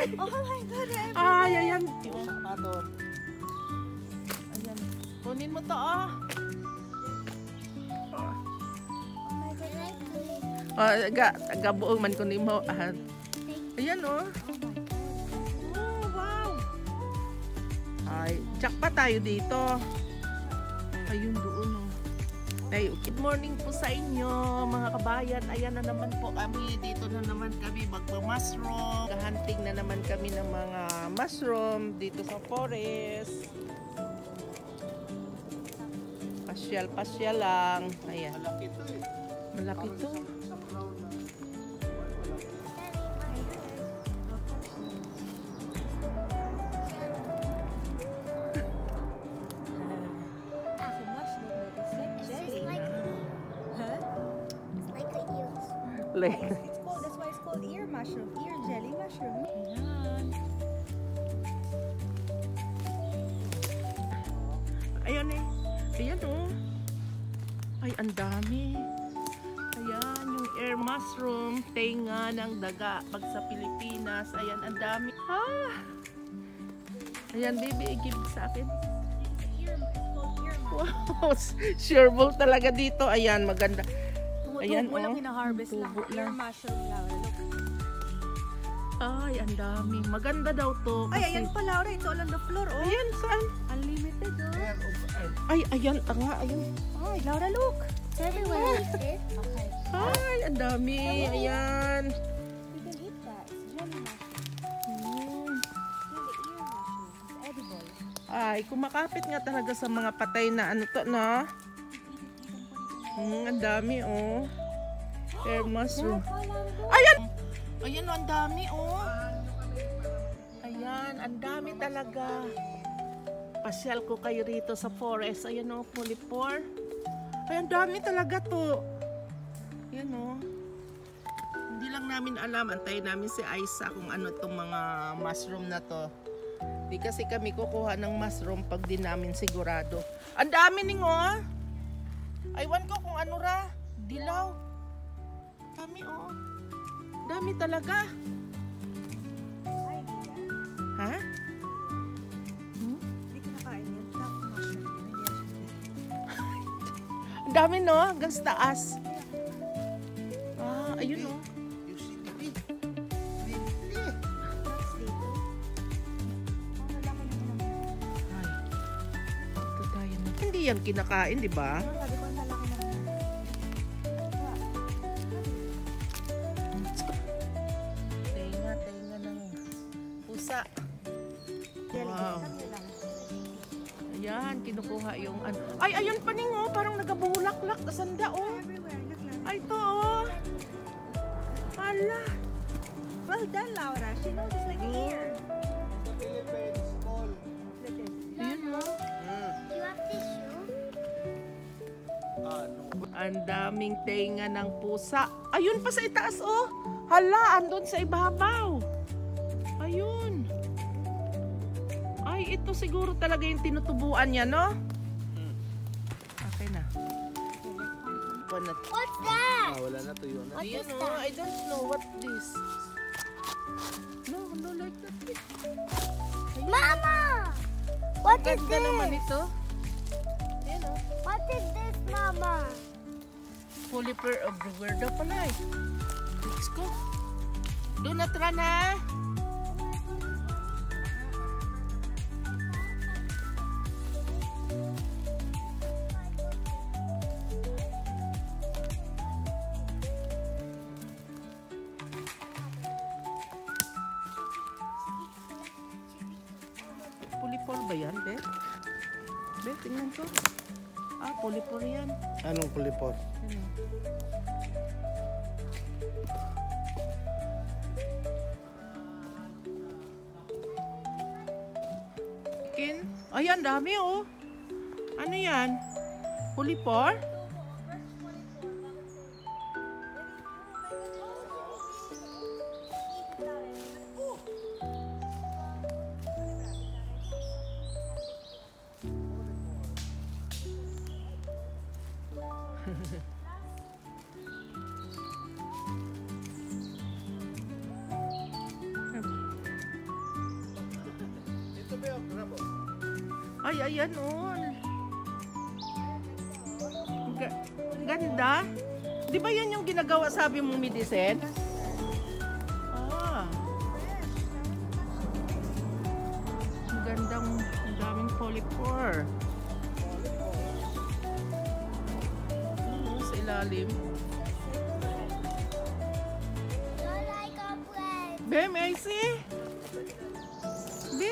Oh my God, Ay, ayan. Ayan. Kunin mo to, oh. Gabuong man kunin mo. Ayan, oh. Oh, wow. Ay, jackpot tayo dito. Ayun doon, oh. Ay, good morning po sa inyo, mga kabayan. Ayan na naman po kami. Dito na naman kami magpa-mushroom. Hunting na naman kami ng mga mushroom dito sa forest. Pasyal-pasyal lang. Ayan. Malaki to eh. Malaki to. That's why it's called ear mushroom, ear jelly mushroom. Ayan eh. Ayan oh. Ay, ang dami. Ayan, yung air mushroom, tenga ng daga. Pag sa Pilipinas, ayan, ang dami. Ah! Ayan, baby, give sa akin. Wow, sureball talaga dito. Ayan, maganda. Ayan, Tubo lang hina-harvest lang. Tubo Ear lang. mushroom lang. Ay, ang dami. Maganda daw to. Ay, Kasi... ayan pa, Laura. Ito on the floor, oh. Ayan, saan? Unlimited, oh. Ay, ayan, nga, ayun. Ay, Laura, look. It's everywhere. Okay. Ay, ang dami. Ayan. You can eat that. It's jelly mushroom. See the ear mushroom. It's edible. Ay, kumakapit nga talaga sa mga patay na ano to, no? Ang dami, oh. Air mushroom. Ayan! Ayan, ang dami, oh. Ayan, ang dami talaga. Pasyal ko kayo rito sa forest. Ayan, oh, Polypore. Ay, ang dami talaga to. Ayan, oh. Hindi lang namin alam. Antayin namin si Aiza kung ano itong mga mushroom na to. Di kasi kami kukuha ng mushroom pag di namin sigurado. Ang dami ning, oh. Aywan ko kung ano ra. Dilaw. Dami, oh. Dami talaga. Ha? Hindi ko nakain yun. Top mushroom. Ang dami, no? Hanggang sa taas. Ah, ayun, oh. Ay. Ito tayo na. Hindi yan kinakain, di ba? Sabi ko, ang lalaki na. Tenga ng pusa. Wow. Ayan, kinukuha yung ano. Ay, ayun pa ning, oh. Parang nagabulaklak. Kasanda, oh. Everywhere. Look, Laura. Ay, to, oh. Hala. Well done, Laura. She knows it's like an ear. Ayun, oh. You have tissue? Ang daming tenga ng pusa. Ayun pa sa itaas, oh. Hala, andun sa ibabaw. Ayun. Ay, ito siguro talaga yung tinutubuan niya, no? Okay na. What's that? Wala na, tuyo na. What Ayan, is oh. that? I don't know what this. No, like that. Mama! What is Ganda naman this? ito. Ayan, oh. What is this, Mama? Polypore everywhere daw pala eh. Let's go. Do not run, ha? Polypore ba yan, Be? Be, tingnan ko. Ah, polypore yan. Anong Polypore? Ano? Ayan, dami, oh. Ano yan? Polypore? Ay, ayan oh. Ganda. Di ba yan yung ginagawa sabi mong medicine? Ah. Ang gandang, ang daming polypore. Sa ilalim. like a plane. Be, may I see? Be?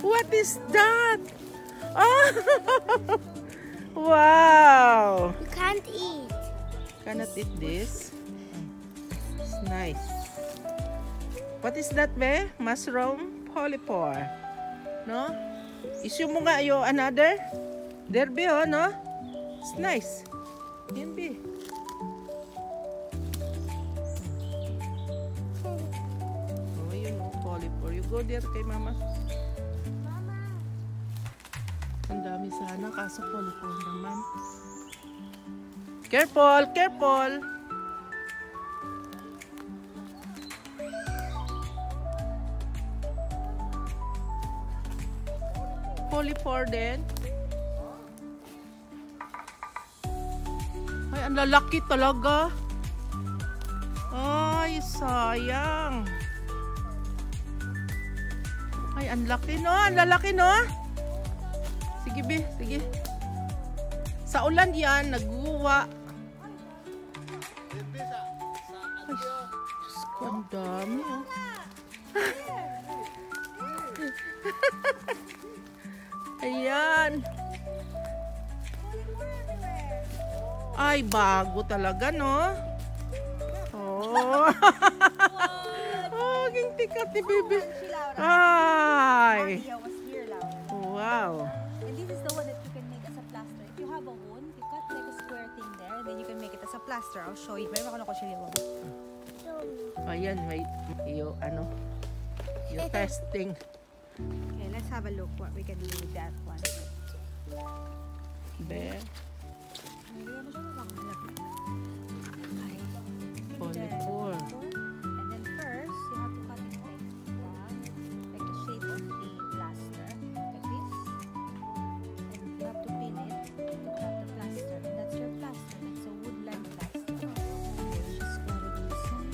What is that? Oh! Wow! You can't eat. Cannot eat this. It's nice. What is that, be? Mushroom polypore. No? Issue mo nga yung another. There, be, oh, no? It's nice. Yan, be. Oh, yun, oh, polypore. You go there kay mama. Ang dami sana, kaso polypore naman. Careful, careful. Polypore din. Ay, ang lalaki talaga. Ay, sayang. Ay, ang laki no, ang lalaki no. Sige, be, sige. Sa ulan yan, naguwa. Ay, Diyos ko, ang dami, oh. Ayan. Ay, bago talaga, no? Oh. Oh, gintikat ni Bibi. Ay. Wow. And this is the one that you can make as a plaster. If you have a wound, you cut like a square thing there, and then you can make it as a plaster. I'll show you. Mayroon ako siya liwa. Ayan, may yung ano, yung testing. Okay, let's have a look what we can do with that one. There. Polypore. And then first, you have to cut it like the shape of the plaster, like this. And you have to pin it to cut the plaster. And that's your plaster. It's a woodland plaster. Just gotta do some.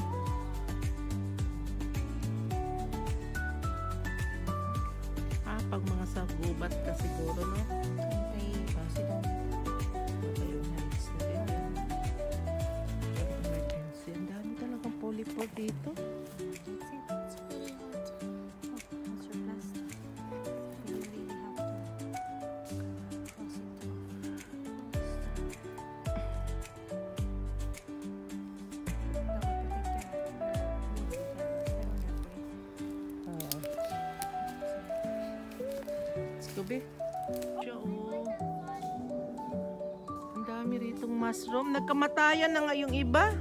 Ah, pag mga sa gubat ka siguro, no? Okay, sit down. Ayun, nice na rin yan. Emergency. Ang dami talagang polypore dito. That's it. It's really hot. Oh, that's your plaster. You really have to cross it through. Dapat protect your wood with that. Oo. Let's go, be. Siya, oh. Ang dami ritong mushroom. Nagkamatayan na nga yung iba.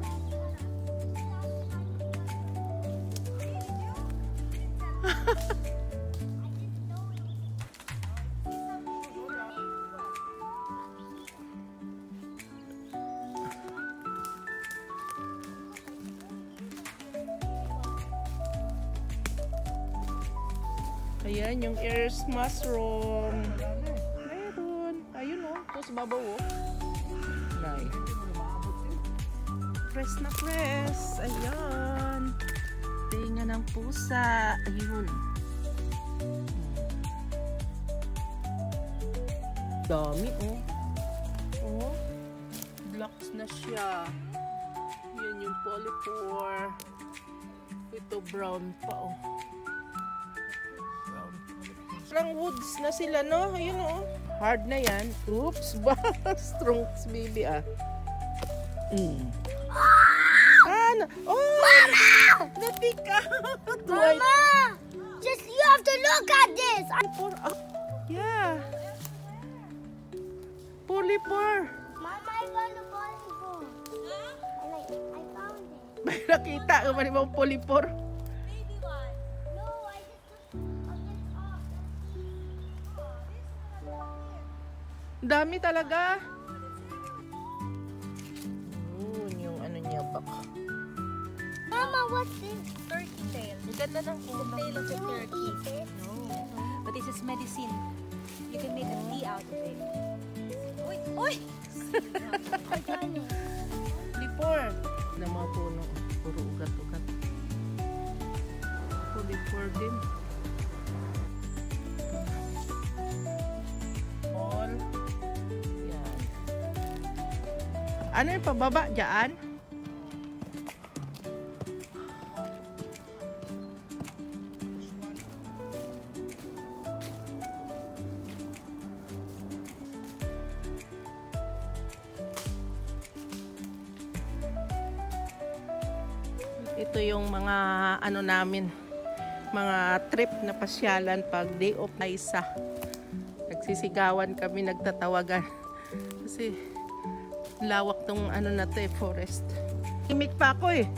Ayan, yung earth mushroom. Meron. Ayun o. Ito sa babaw o. Nice. Press na press. Ayan. Tinga ng pusa. Ayun. Dami o. Oh. Blocks na siya. Yan yung polypore. Ito brown pa o. Parang woods na sila, no? Ayun, oh. Hard na yan. Oops, ba? Strong baby, ah. Ah, oh! Mama! Natika! Mama! Just, you have to look at this. Yeah. Polypore. Mama, I found the volleyball. I found it. May nakita ka man ibang polypore. Baby one. No, I just off. Dami talaga. Yung ano niya baka. Mama, what's this? Turkey tail. Ang ganda ng The tail of the turkey. Eat it. No. But this is medicine. You can make a tea out of it. Uy! Uy! I done it. Pulipor. Na mga puno. Puro ugat-ugat. Pulipor din. All. Yan. Ano yung pababa dyan? Ito yung mga ano namin, mga trip na pasyalan pag day off na isa. Nagsisigawan kami, nagtatawagan. Kasi lawak tong ano na to forest. Imik pa ako eh.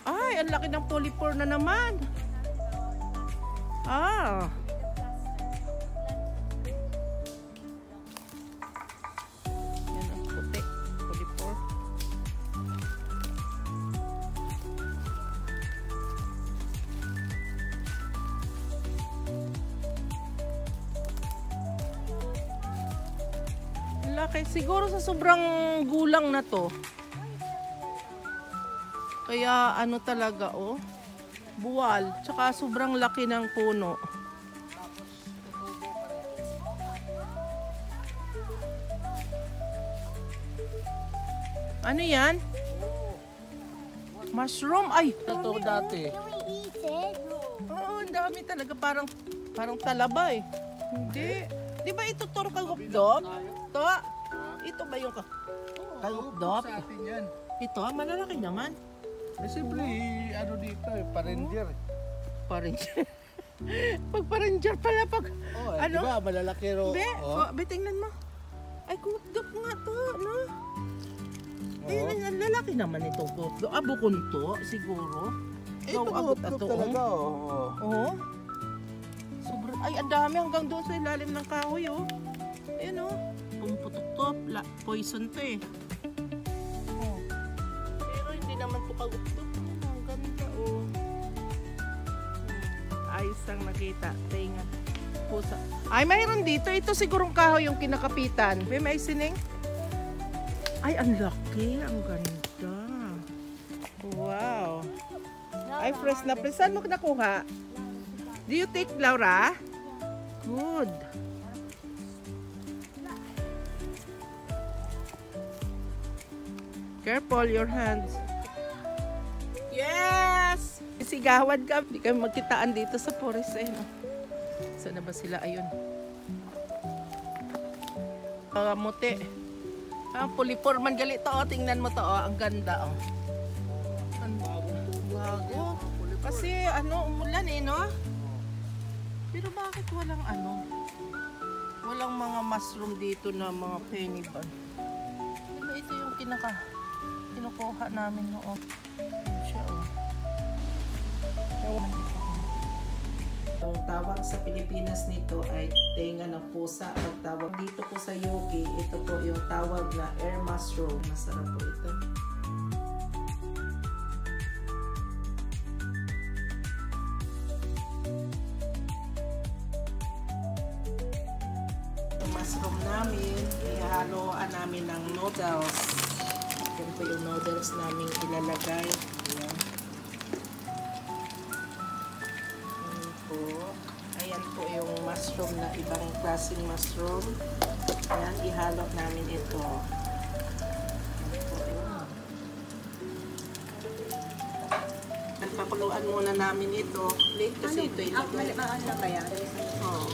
Ay, ang laki ng pulipor na naman. Ah. Yan ang puti. Pulipor. Ang laki. Siguro sa sobrang gulang na to. Kaya ano talaga oh, buwal, tsaka sobrang laki ng puno. Ano yan? Mushroom? Ay! Ito dati. Can we eat it? Oo, ang dami talaga. Parang talaba eh. Hindi. Di ba ito turo kagupdop? Ito? Ito ba yung kagupdop? Sa atin yan. Ito, malalaki naman. Eh, siyempre, ano dito eh, pa-ranger. Pa-ranger. Pag pa-ranger pala pag... Oh, Ano? di ba, malalaki ro. Be, Oh. be, tingnan mo. Ay, kutdop nga to, no? Oh. Eh, ang lalaki naman itong kutdop. Ah, bukunto, siguro. Ito Daw, abot ato, talaga, oh. Oo. Sobrang, ay, ang dami hanggang doon sa ilalim ng kahoy, oh. Ayan, oh. Pumputok-top. Poison to, eh. Oh. Pero hindi naman to kagupdop. Ang ganda, oh. Ayos ang nakita. Tinga. Pusa. Ay, mayroon dito. Ito sigurong kahoy yung kinakapitan. May sining? Ay, ang laki. Ang ganda. Wow. Ay, fresh na fresh. Saan mo nakuha? Do you take, Laura? Good. Careful your hands. Yes! Sigawan ka. Hindi kami magkitaan dito sa forest eh. No? Saan na ba sila? Ayun. Muti. Pulipor man gali to. Oh. Tingnan mo to. Oh. Ang ganda. Oh. Ang bago. Kasi ano, umulan eh, no? Pero bakit walang ano? Walang mga mushroom dito na mga penny ba? Diba ito yung kinukuha namin noon. Siya, oh. Ang tawag sa Pilipinas nito ay tenga ng pusa. Ang tawag dito po sa UK, ito po yung tawag na air mushroom. Masarap po ito. Yung mushroom namin, ihaloan namin ng noodles. Yan po yung noodles namin ilalagay. Ayan. Ayan po yung mushroom na ibang klaseng mushroom. Ayan, ihalo namin ito. Nagpapakuluan muna namin ito. Late kasi ito ilagay. Oh.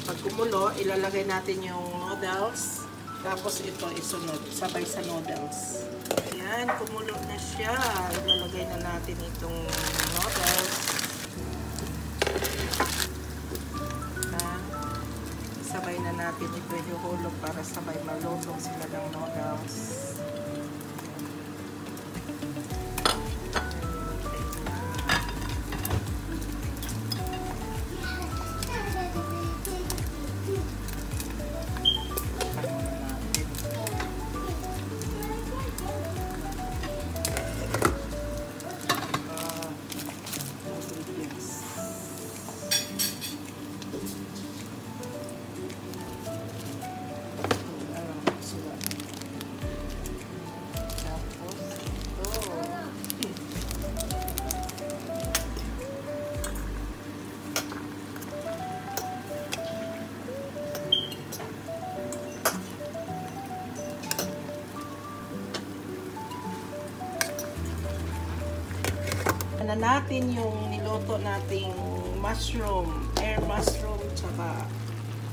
Pag kumulo, ilalagay natin yung noodles. Tapos ito isunod, sabay sa noodles. Ayan, kumulo na siya. Ilalagay na natin itong noodles. Sabay na natin ito ihulog para sabay malutong sila ng noodles. Tikman na natin yung niluto nating mushroom, air mushroom, tsaka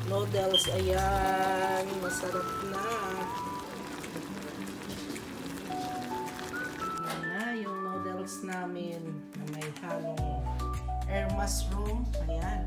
noodles. Ayan, masarap na. Yan na yung noodles namin na may halong air mushroom. Ayan.